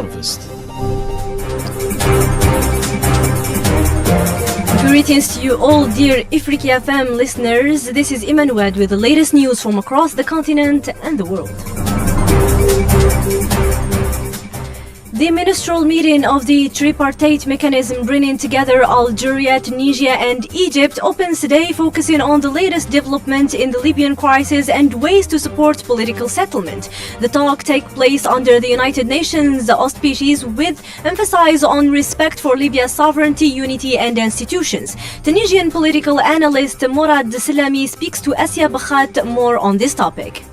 harvest. Greetings to you all, dear Ifriki FM listeners. This is Imene Nouad with the latest news from across the continent and the world. The ministerial meeting of the tripartite mechanism bringing together Algeria, Tunisia and Egypt opens today, focusing on the latest development in the Libyan crisis and ways to support political settlement. The talk takes place under the United Nations auspices with emphasis on respect for Libya's sovereignty, unity and institutions. Tunisian political analyst Morad Salami speaks to Asya Bakhat more on this topic.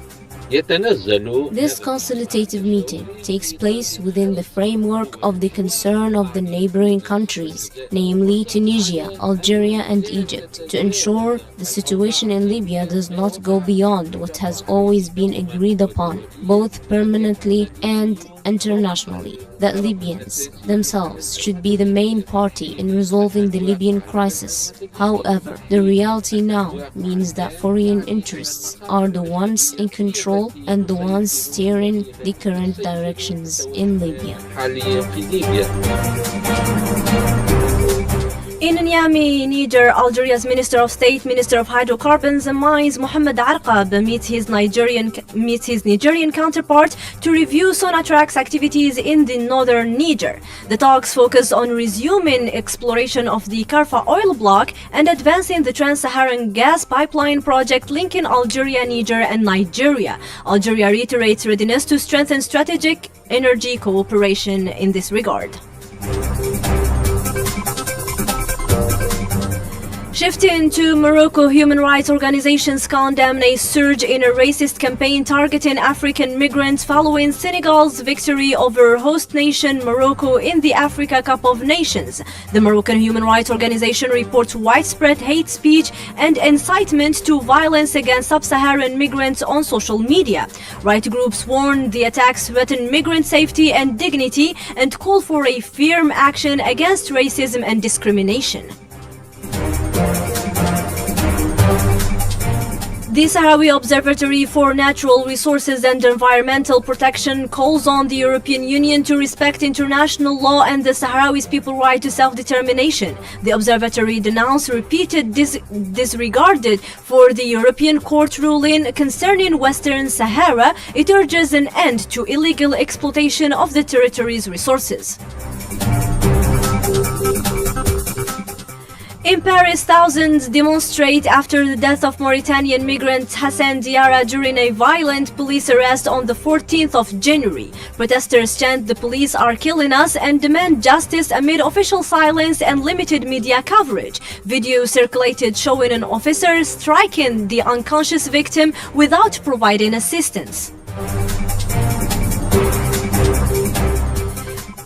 This consultative meeting takes place within the framework of the concern of the neighboring countries, namely Tunisia, Algeria and Egypt, to ensure the situation in Libya does not go beyond what has always been agreed upon, both permanently and internationally, that Libyans themselves should be the main party in resolving the Libyan crisis. However, the reality now means that foreign interests are the ones in control and the ones steering the current directions in Libya. In Niamey, Niger, Algeria's Minister of State, Minister of Hydrocarbons and Mines, Mohamed Arqab, meets his Nigerian counterpart to review Sonatrach's activities in the northern Niger. The talks focus on resuming exploration of the Karfa oil block and advancing the Trans-Saharan gas pipeline project linking Algeria, Niger and Nigeria. Algeria reiterates readiness to strengthen strategic energy cooperation in this regard. Shifting to Morocco, human rights organizations condemn a surge in a racist campaign targeting African migrants following Senegal's victory over host nation Morocco in the Africa Cup of Nations. The Moroccan human rights organization reports widespread hate speech and incitement to violence against sub-Saharan migrants on social media. Right groups warn the attacks threaten migrant safety and dignity and call for a firm action against racism and discrimination. The Sahrawi Observatory for Natural Resources and Environmental Protection calls on the European Union to respect international law and the Sahrawis' people's right to self-determination. The observatory denounced repeated disregarded for the European Court ruling concerning Western Sahara. It urges an end to illegal exploitation of the territory's resources. In Paris, thousands demonstrate after the death of Mauritanian migrant Hassan Diarra during a violent police arrest on the 14th of January. Protesters chant "The police are killing us" and demand justice amid official silence and limited media coverage. Video circulated showing an officer striking the unconscious victim without providing assistance.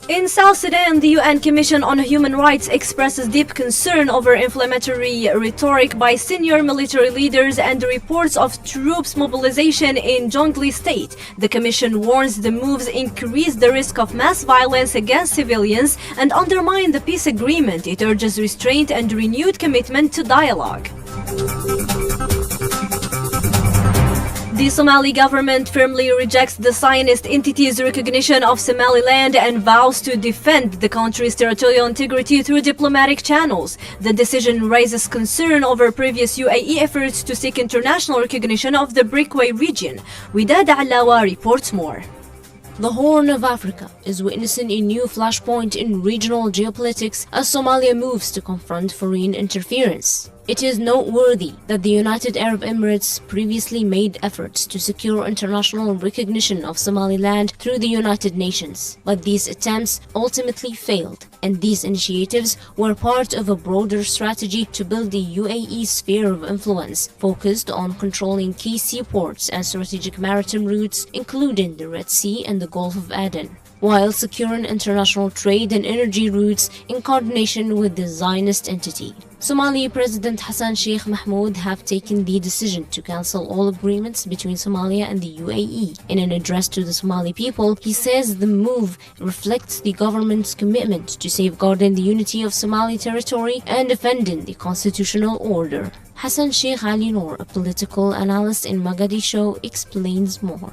In South Sudan, the UN Commission on Human Rights expresses deep concern over inflammatory rhetoric by senior military leaders and reports of troops mobilization in Jonglei State. The Commission warns the moves increase the risk of mass violence against civilians and undermine the peace agreement. It urges restraint and renewed commitment to dialogue. The Somali government firmly rejects the Zionist entity's recognition of Somaliland and vows to defend the country's territorial integrity through diplomatic channels. The decision raises concern over previous UAE efforts to seek international recognition of the Breakaway region. Widad Alawa reports more. The Horn of Africa is witnessing a new flashpoint in regional geopolitics as Somalia moves to confront foreign interference. It is noteworthy that the United Arab Emirates previously made efforts to secure international recognition of Somaliland through the United Nations, but these attempts ultimately failed, and these initiatives were part of a broader strategy to build the UAE sphere of influence, focused on controlling key seaports and strategic maritime routes, including the Red Sea and the Gulf of Aden, while securing international trade and energy routes in coordination with the Zionist entity. Somali President Hassan Sheikh Mahmoud have taken the decision to cancel all agreements between Somalia and the UAE. In an address to the Somali people, he says the move reflects the government's commitment to safeguarding the unity of Somali territory and defending the constitutional order. Hassan Sheikh Ali Noor, a political analyst in Mogadishu, explains more.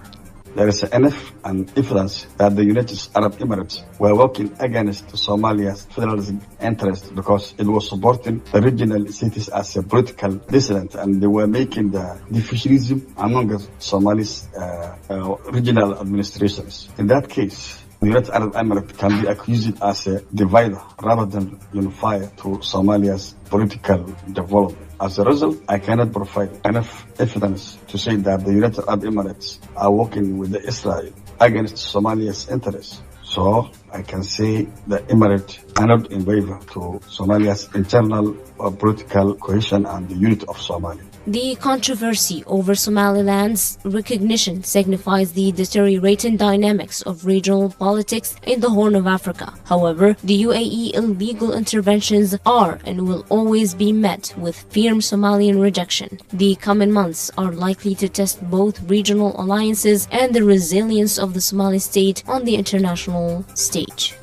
there is enough evidence that the United Arab Emirates were working against Somalia's federalism interest because it was supporting the regional cities as a political dissident, and they were making the diffusionism among the Somalis regional administrations. In that case, the United Arab Emirates can be accused as a divider rather than unifier to Somalia's political development. As a result, I cannot provide enough evidence to say that the United Arab Emirates are working with Israel against Somalia's interests. So I can say the Emirates are not in favor to Somalia's internal political cohesion and the unity of Somalia. The controversy over Somaliland's recognition signifies the deteriorating dynamics of regional politics in the Horn of Africa. However, the UAE illegal interventions are and will always be met with firm Somalian rejection. The coming months are likely to test both regional alliances and the resilience of the Somali state on the international stage.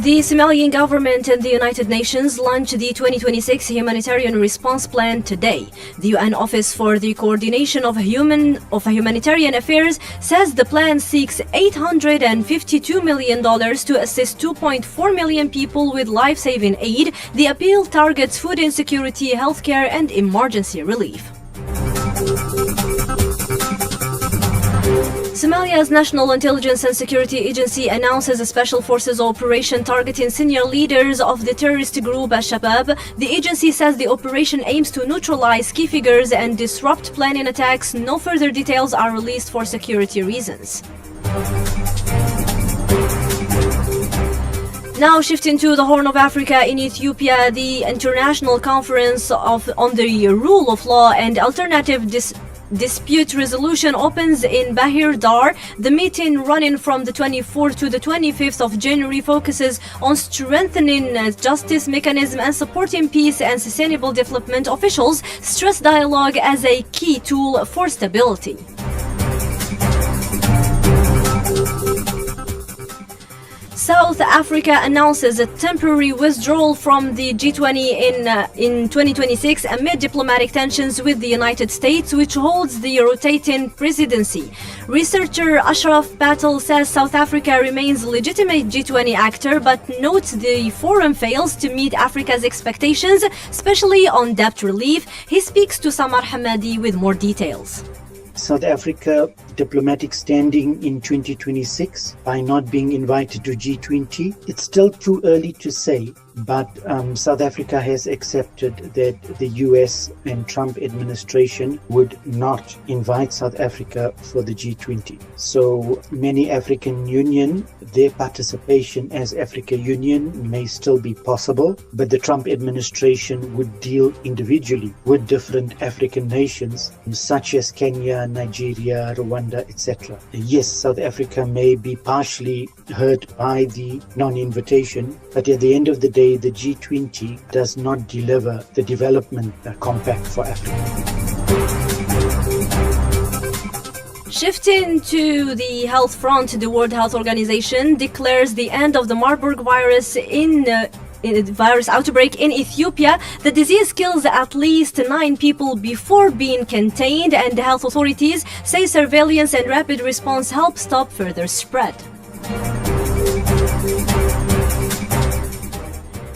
The Somalian government and the United Nations launched the 2026 Humanitarian Response Plan today. The UN Office for the Coordination of Humanitarian Affairs says the plan seeks $852 million to assist 2.4 million people with life-saving aid. The appeal targets food insecurity, healthcare, and emergency relief. Somalia's National Intelligence and Security Agency announces a special forces operation targeting senior leaders of the terrorist group Al-Shabaab. The agency says the operation aims to neutralize key figures and disrupt planning attacks. No further details are released for security reasons. Now shifting to the Horn of Africa, in Ethiopia, the International Conference on the Rule of Law and Alternative Dispute Resolution opens in Bahir Dar. The meeting, running from the 24th to the 25th of January, focuses on strengthening justice mechanism and supporting peace and sustainable development. Officials stress dialogue as a key tool for stability. South Africa announces a temporary withdrawal from the G20 in 2026 amid diplomatic tensions with the United States, which holds the rotating presidency. Researcher Ashraf Patel says South Africa remains a legitimate G20 actor, but notes the forum fails to meet Africa's expectations, especially on debt relief. He speaks to Samar Hamadi with more details. South Africa diplomatic standing in 2026 by not being invited to G20. It's still too early to say, but South Africa has accepted that the US and Trump administration would not invite South Africa for the G20. So many African Union, their participation as Africa Union may still be possible, but the Trump administration would deal individually with different African nations such as Kenya, Nigeria, Rwanda, etc. Yes, South Africa may be partially hurt by the non-invitation, but at the end of the day, the G20 does not deliver the development compact for Africa. Shifting to the health front, the World Health Organization declares the end of the Marburg virus virus outbreak in Ethiopia. The disease kills at least 9 people before being contained, and the health authorities say surveillance and rapid response help stop further spread.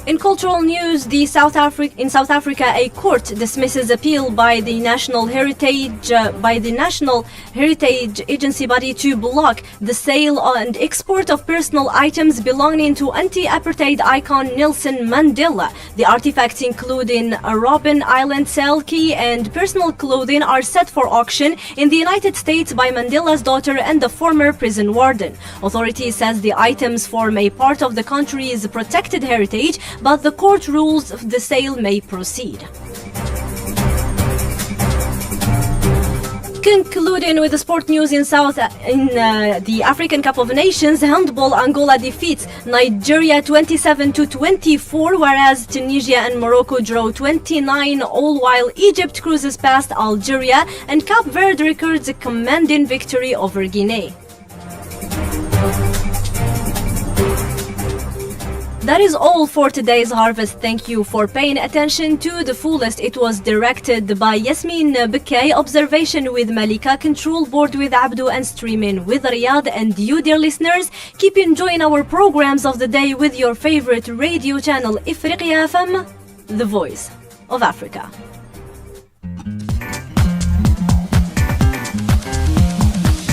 In cultural news, in South Africa, a court dismisses appeal by the National Heritage Agency body to block the sale and export of personal items belonging to anti-apartheid icon Nelson Mandela. The artifacts, including a Robben Island cell key and personal clothing, are set for auction in the United States by Mandela's daughter and the former prison warden. Authorities says the items form a part of the country's protected heritage, but the court rules the sale may proceed. Concluding with the sport news in the African Cup of Nations, handball, Angola defeats Nigeria 27-24, whereas Tunisia and Morocco draw 29, all while Egypt cruises past Algeria and Cape Verde records a commanding victory over Guinea. That is all for today's Harvest. Thank you for paying attention to the fullest. It was directed by Yasmin Bikay, observation with Malika, control board with Abdu, and streaming with Riyadh. And you, dear listeners, keep enjoying our programs of the day with your favorite radio channel, Ifriqiya FM, the voice of Africa.